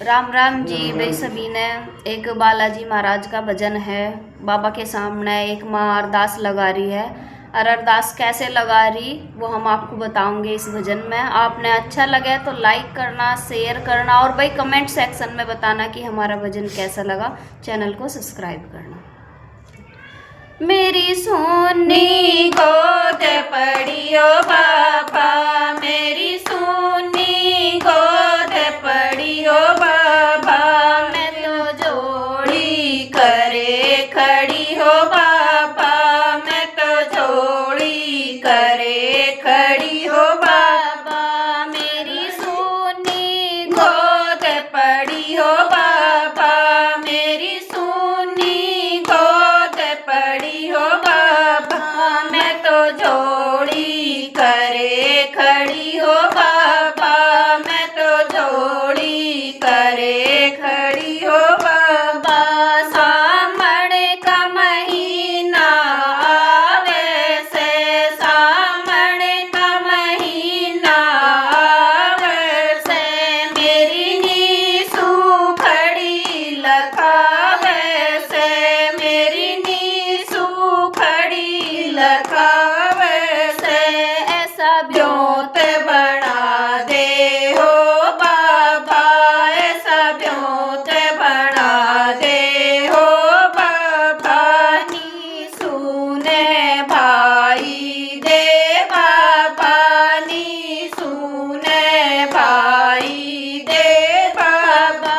राम राम जी भाई सभी ने। एक बालाजी महाराज का भजन है। बाबा के सामने एक माँ अरदास लगा रही है और अरदास कैसे लगा रही वो हम आपको बताओगे इस भजन में। आपने अच्छा लगे तो लाइक करना, शेयर करना और भाई कमेंट सेक्शन में बताना कि हमारा भजन कैसा लगा। चैनल को सब्सक्राइब करना। मेरी सोनी गोद पड़ियो बाबा, मेरी सोनी गोद पड़ियो बाबा, मैं तो जोड़ी करे खड़ी हो बाबा, मैं तो जोड़ी करे खड़ी हो बाबा, मेरी सोनी गोद पड़ी हो बाबा, मेरी सोनी गोद पड़ी हो बाबा, मैं तो जोड़ी करे खड़ी हो बाबा, मैं तो जोड़ी करे खड़ी हो बाबा। सामण का महीना आवे से, सामण का महीना आवे से, मेरी नीसू खड़ी लखावे से, मेरी नीसू खड़ी लखावे से, ऐसा ब्योत बना दे हो बाबा, ऐसा ब्योत बना दे हो बाबा, नीसू ने भाई दे बाबा, नीसू ने भाई दे बाबा,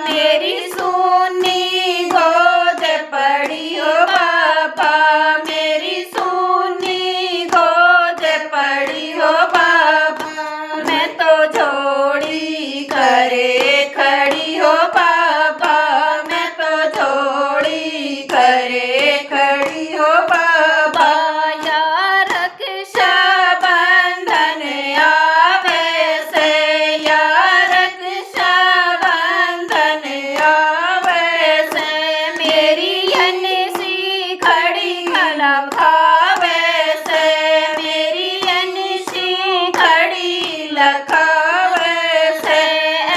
मेरी सोनी गोद पड़ी हो बाबा, मेरी सोनी गोद पड़ी हो बाबा, मैं तो जोड़ी करे खड़ी हो बाबा, मैं तो जोड़ी करे खड़ी हो बाबा। या रक्षा बंधन आवे से, या रक्षा बंधन आवे से, मेरी अनसी खड़ी लखावे से, मेरी अनसी खड़ी लखावे से,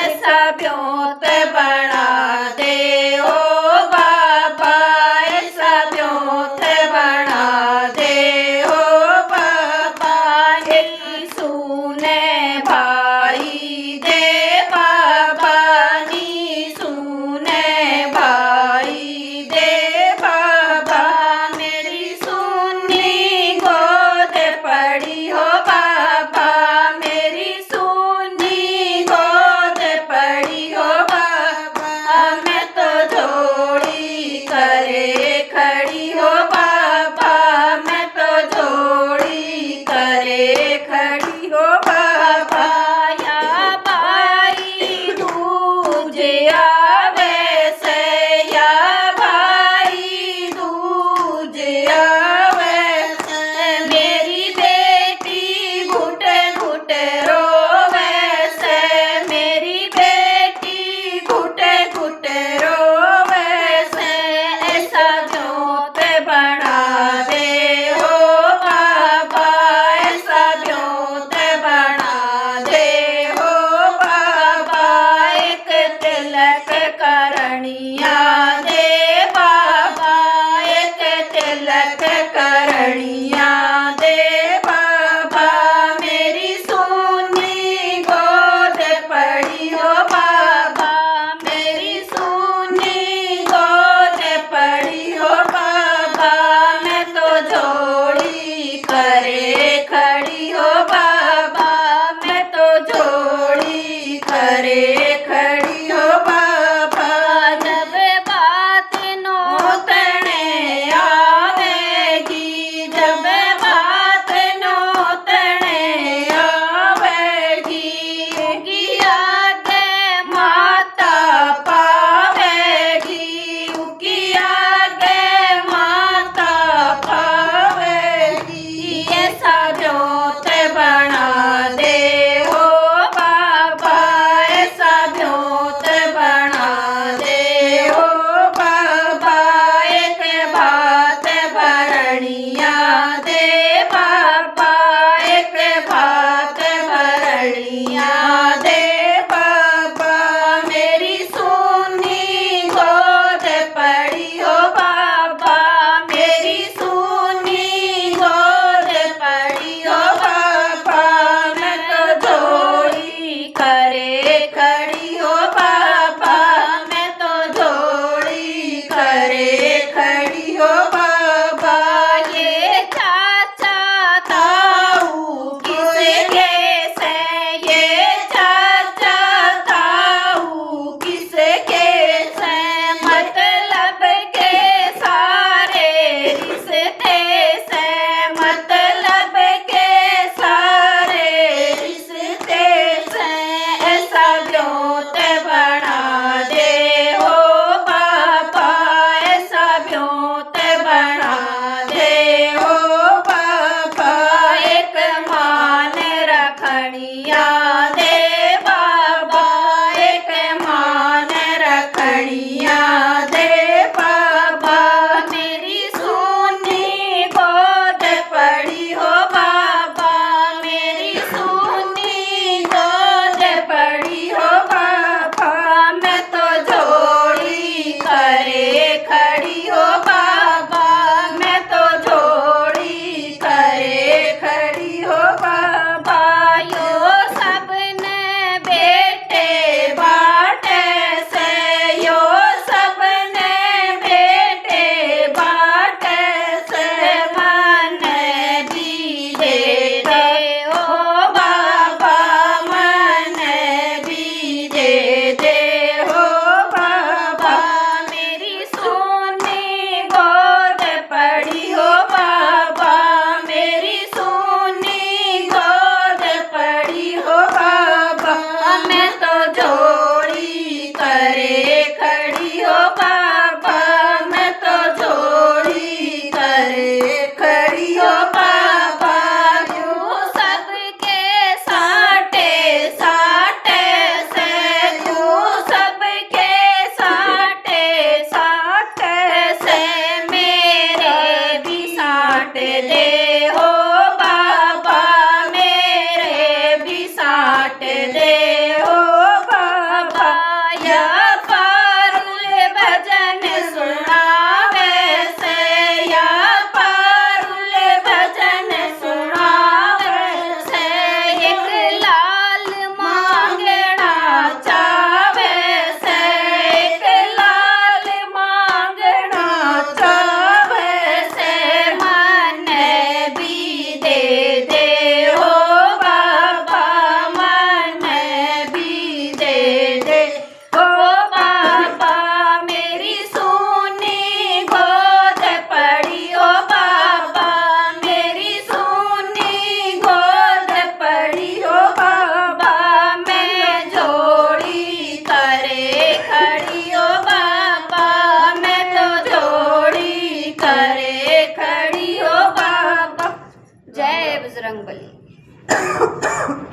ऐसा बजरंगबली।